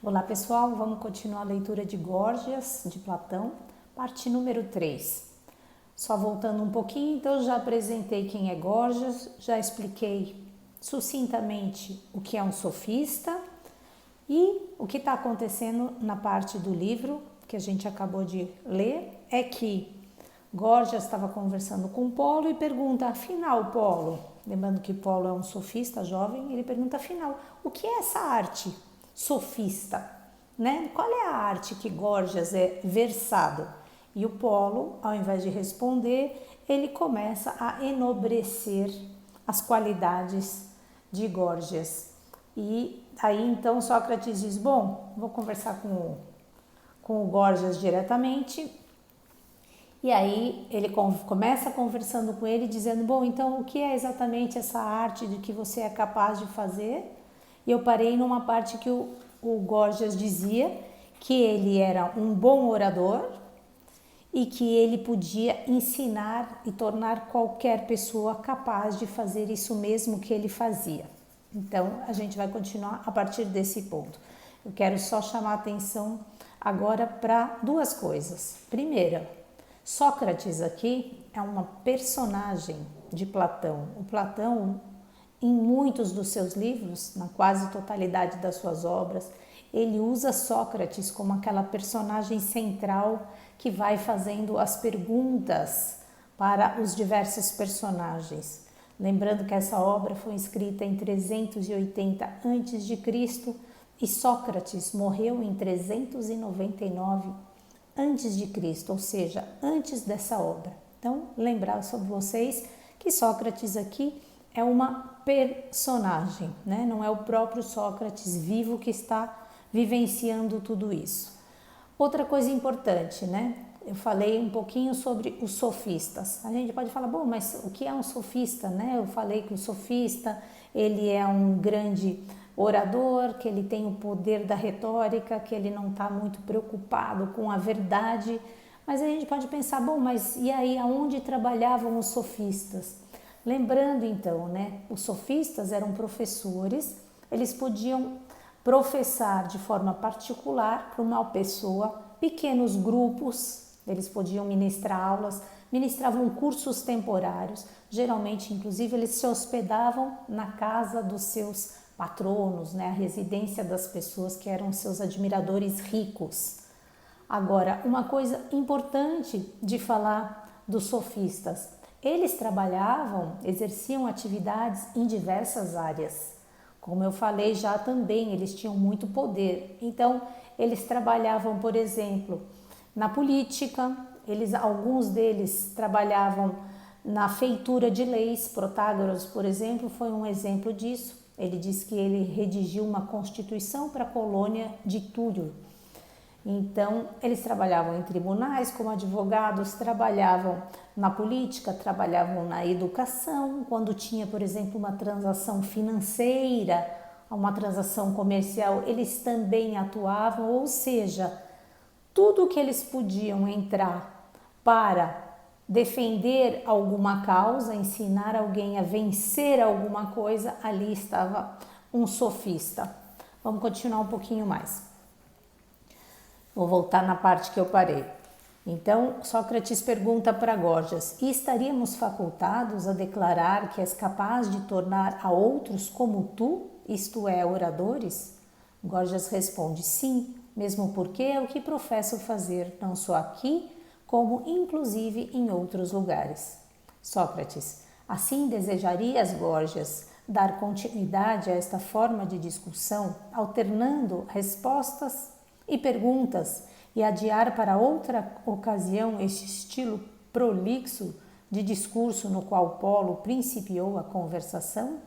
Olá pessoal, vamos continuar a leitura de Górgias, de Platão, parte número 3. Só voltando um pouquinho, então já apresentei quem é Górgias, já expliquei sucintamente o que é um sofista e o que está acontecendo na parte do livro que a gente acabou de ler é que Górgias estava conversando com Polo e pergunta, afinal, Polo, lembrando que Polo é um sofista jovem, ele pergunta, afinal, o que é essa arte sofista? Né? Qual é a arte que Górgias é versado? E o Polo, ao invés de responder, ele começa a enobrecer as qualidades de Górgias. E aí então Sócrates diz, bom, vou conversar com o Górgias diretamente. E aí ele começa conversando com ele, dizendo, bom, então o que é exatamente essa arte de que você é capaz de fazer? E eu parei numa parte que o Górgias dizia que ele era um bom orador e que ele podia ensinar e tornar qualquer pessoa capaz de fazer isso mesmo que ele fazia. Então, a gente vai continuar a partir desse ponto. Eu quero só chamar a atenção agora para duas coisas. Primeira, Sócrates aqui é uma personagem de Platão. O Platão, em muitos dos seus livros, na quase totalidade das suas obras, ele usa Sócrates como aquela personagem central que vai fazendo as perguntas para os diversos personagens. Lembrando que essa obra foi escrita em 380 a.C. e Sócrates morreu em 399 a.C., ou seja, antes dessa obra. Então, lembrar sobre vocês que Sócrates aqui é uma personagem, né? Não é o próprio Sócrates vivo que está vivenciando tudo isso. Outra coisa importante, né? Eu falei um pouquinho sobre os sofistas. A gente pode falar, bom, mas o que é um sofista, né? Eu falei que o sofista, ele é um grande orador, que ele tem o poder da retórica, que ele não está muito preocupado com a verdade. Mas a gente pode pensar, bom, mas e aí aonde trabalhavam os sofistas? Lembrando então, né? Os sofistas eram professores, eles podiam professar de forma particular para uma pessoa, pequenos grupos, eles podiam ministrar aulas, ministravam cursos temporários, geralmente, inclusive, eles se hospedavam na casa dos seus patronos, né, a residência das pessoas que eram seus admiradores ricos. Agora, uma coisa importante de falar dos sofistas, eles trabalhavam, exerciam atividades em diversas áreas. Como eu falei já também, eles tinham muito poder. Então, eles trabalhavam, por exemplo, na política, alguns deles trabalhavam na feitura de leis. Protágoras, por exemplo, foi um exemplo disso. Ele diz que ele redigiu uma constituição para a colônia de Túlio. Então, eles trabalhavam em tribunais como advogados, trabalhavam na política, trabalhavam na educação, quando tinha, por exemplo, uma transação financeira, uma transação comercial, eles também atuavam, ou seja, tudo que eles podiam entrar para defender alguma causa, ensinar alguém a vencer alguma coisa, ali estava um sofista. Vamos continuar um pouquinho mais. Vou voltar na parte que eu parei. Então, Sócrates pergunta para Górgias, e estaríamos facultados a declarar que és capaz de tornar a outros como tu, isto é, oradores? Górgias responde, sim, mesmo porque é o que professo fazer, não só aqui, como inclusive em outros lugares. Sócrates, assim desejarias, Górgias, dar continuidade a esta forma de discussão, alternando respostas e perguntas e adiar para outra ocasião este estilo prolixo de discurso no qual Polo principiou a conversação?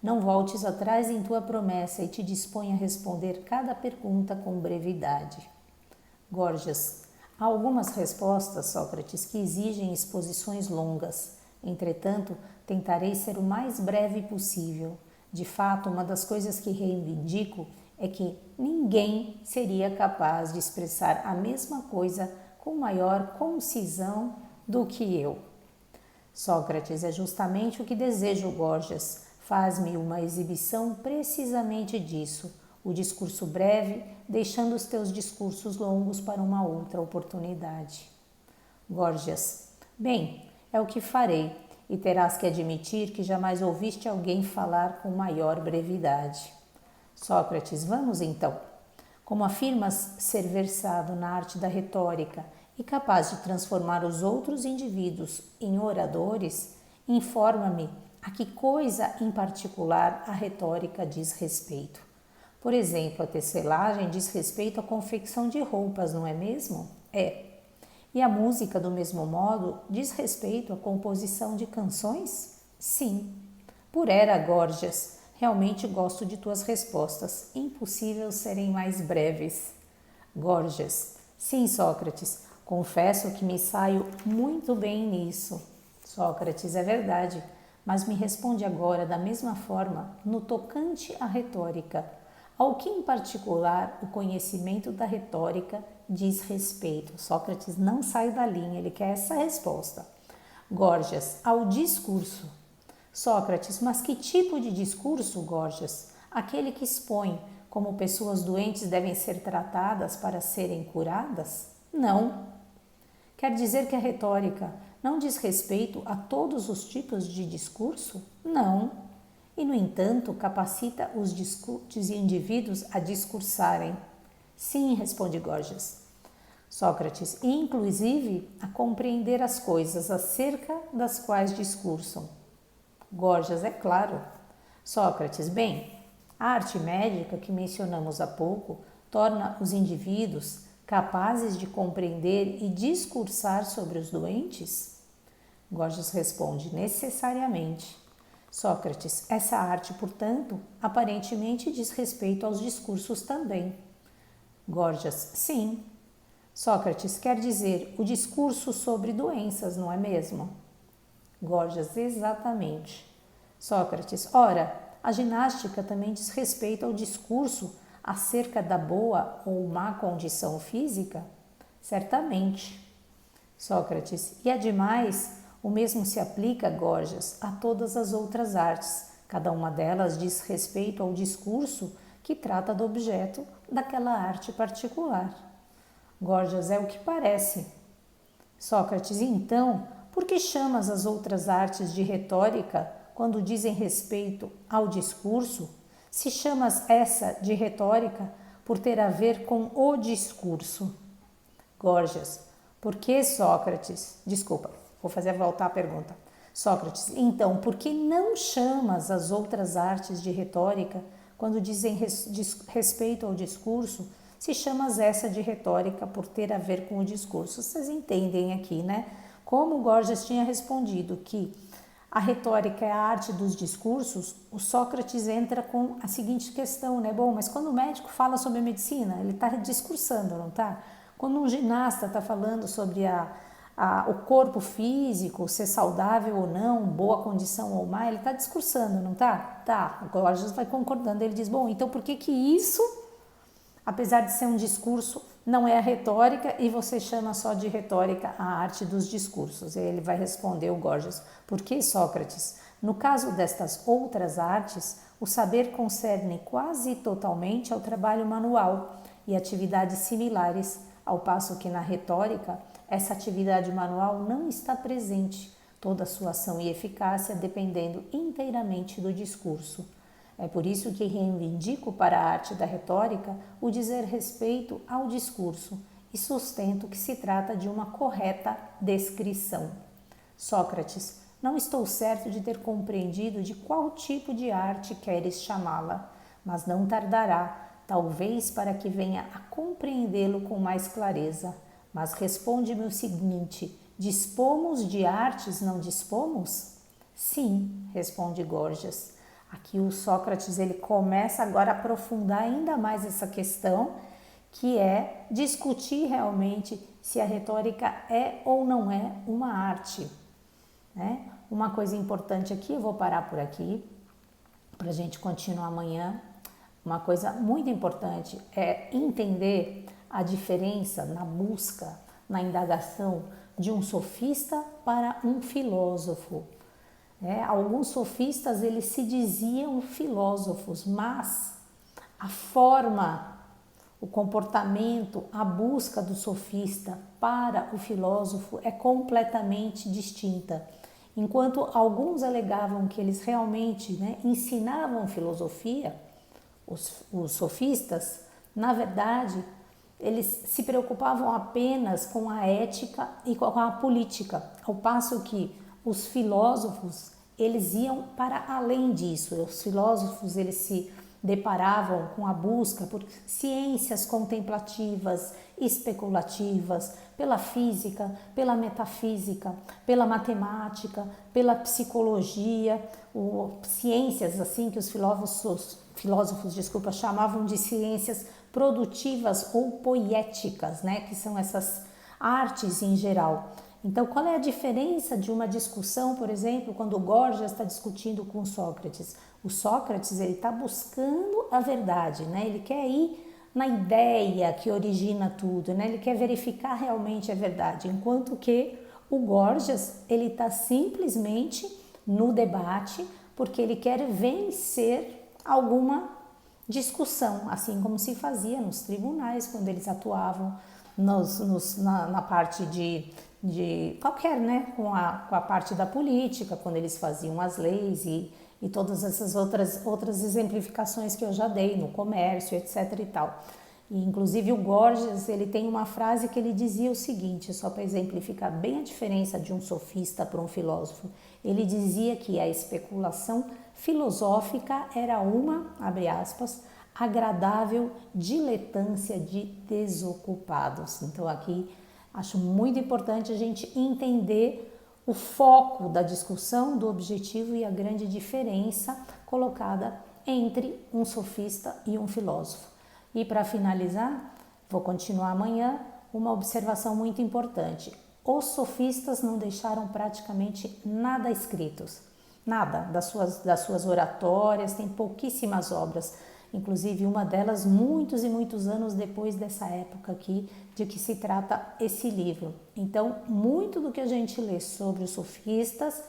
Não voltes atrás em tua promessa e te dispõe a responder cada pergunta com brevidade. Górgias, há algumas respostas, Sócrates, que exigem exposições longas. Entretanto, tentarei ser o mais breve possível. De fato, uma das coisas que reivindico é que ninguém seria capaz de expressar a mesma coisa com maior concisão do que eu. Sócrates, é justamente o que desejo, Górgias. Faz-me uma exibição precisamente disso. o discurso breve, deixando os teus discursos longos para uma outra oportunidade. Górgias: bem, é o que farei, e terás que admitir que jamais ouviste alguém falar com maior brevidade. Sócrates: vamos então. Como afirmas ser versado na arte da retórica e capaz de transformar os outros indivíduos em oradores, informa-me a que coisa em particular a retórica diz respeito. Por exemplo, a tecelagem diz respeito à confecção de roupas, não é mesmo? É. E a música, do mesmo modo, diz respeito à composição de canções? Sim. Por era, Górgias, realmente gosto de tuas respostas. Impossível serem mais breves. Górgias: sim, Sócrates, confesso que me saio muito bem nisso. Sócrates: é verdade, mas me responde agora da mesma forma no tocante à retórica. Ao que em particular o conhecimento da retórica diz respeito? Sócrates não sai da linha, ele quer essa resposta. Górgias: ao discurso. Sócrates: mas que tipo de discurso, Górgias? Aquele que expõe como pessoas doentes devem ser tratadas para serem curadas? Não. Quer dizer que a retórica não diz respeito a todos os tipos de discurso? Não. E, no entanto, capacita os indivíduos a discursarem. Sim, responde Górgias. Sócrates: e inclusive a compreender as coisas acerca das quais discursam. Górgias: é claro. Sócrates: bem, a arte médica que mencionamos há pouco torna os indivíduos capazes de compreender e discursar sobre os doentes? Górgias responde: necessariamente. Sócrates: essa arte, portanto, aparentemente diz respeito aos discursos também. Górgias: sim. Sócrates: quer dizer, o discurso sobre doenças, não é mesmo? Górgias: exatamente. Sócrates: ora, a ginástica também diz respeito ao discurso acerca da boa ou má condição física? Certamente. Sócrates: e ademais, o mesmo se aplica, Górgias, a todas as outras artes. Cada uma delas diz respeito ao discurso que trata do objeto daquela arte particular. Górgias: é o que parece. Sócrates: então, por que chamas as outras artes de retórica quando dizem respeito ao discurso? Se chamas essa de retórica por ter a ver com o discurso? Górgias: por que, Sócrates? Desculpa, vou voltar a pergunta. Sócrates: então, por que não chamas as outras artes de retórica quando dizem respeito ao discurso? Se chamas essa de retórica por ter a ver com o discurso? Vocês entendem aqui, né? Como Górgias tinha respondido que a retórica é a arte dos discursos, o Sócrates entra com a seguinte questão, né? Bom, mas quando o médico fala sobre a medicina, ele está discursando, não está? Quando um ginasta está falando sobre o corpo físico, ser saudável ou não, boa condição ou má, ele está discursando, não está? Tá, o Górgias vai concordando, ele diz, bom, então por que que isso, apesar de ser um discurso, não é a retórica e você chama só de retórica a arte dos discursos? E ele vai responder, o Górgias: por que, Sócrates? No caso destas outras artes, o saber concerne quase totalmente ao trabalho manual e atividades similares, ao passo que na retórica essa atividade manual não está presente, toda a sua ação e eficácia dependendo inteiramente do discurso. É por isso que reivindico para a arte da retórica o dizer respeito ao discurso e sustento que se trata de uma correta descrição. Sócrates: não estou certo de ter compreendido de qual tipo de arte queres chamá-la, mas não tardará, talvez para que venha a compreendê-lo com mais clareza. Mas responde-me o seguinte: dispomos de artes, não dispomos? Sim, responde Górgias. Aqui o Sócrates ele começa agora a aprofundar ainda mais essa questão, que é discutir realmente se a retórica é ou não é uma arte, né? Uma coisa importante aqui, eu vou parar por aqui para a gente continuar amanhã. Uma coisa muito importante é entender a diferença na busca, na indagação de um sofista para um filósofo. Alguns sofistas eles se diziam filósofos, mas A forma, o comportamento, a busca do sofista para o filósofo é completamente distinta. Enquanto alguns alegavam que eles realmente, ensinavam filosofia, os sofistas, na verdade, eles se preocupavam apenas com a ética e com a política, ao passo que os filósofos, eles iam para além disso. Os filósofos, eles se deparavam com a busca por ciências contemplativas, especulativas, pela física, pela metafísica, pela matemática, pela psicologia, ciências assim que os filósofos, chamavam de ciências produtivas ou poéticas, que são essas artes em geral. Então, qual é a diferença de uma discussão, por exemplo, quando o Gorgias está discutindo com Sócrates? O Sócrates, ele está buscando a verdade, Ele quer ir na ideia que origina tudo, Ele quer verificar realmente a verdade, enquanto que o Gorgias, ele está simplesmente no debate porque ele quer vencer alguma discussão, assim como se fazia nos tribunais, quando eles atuavam na parte de qualquer, com a parte da política, quando eles faziam as leis e todas essas outras exemplificações que eu já dei no comércio, etc e tal. E, inclusive o Gorgias, ele tem uma frase que ele dizia o seguinte, só para exemplificar bem a diferença de um sofista para um filósofo. Ele dizia que a especulação filosófica era uma, abre aspas, agradável diletância de desocupados. Então aqui acho muito importante a gente entender o foco da discussão, do objetivo e a grande diferença colocada entre um sofista e um filósofo. E para finalizar, vou continuar amanhã, uma observação muito importante. Os sofistas não deixaram praticamente nada escritos, nada das suas oratórias, tem pouquíssimas obras, inclusive uma delas muitos e muitos anos depois dessa época aqui de que se trata esse livro. Então, muito do que a gente lê sobre os sofistas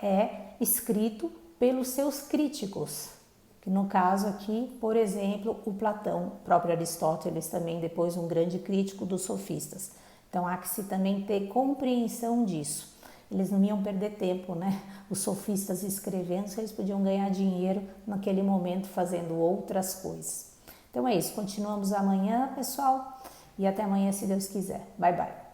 é escrito pelos seus críticos, que no caso aqui, por exemplo, o Platão, o próprio Aristóteles também depois um grande crítico dos sofistas. Então há que se também ter compreensão disso. Eles não iam perder tempo, os sofistas escrevendo, se eles podiam ganhar dinheiro naquele momento fazendo outras coisas. Então é isso, continuamos amanhã, pessoal, e até amanhã se Deus quiser. Bye, bye.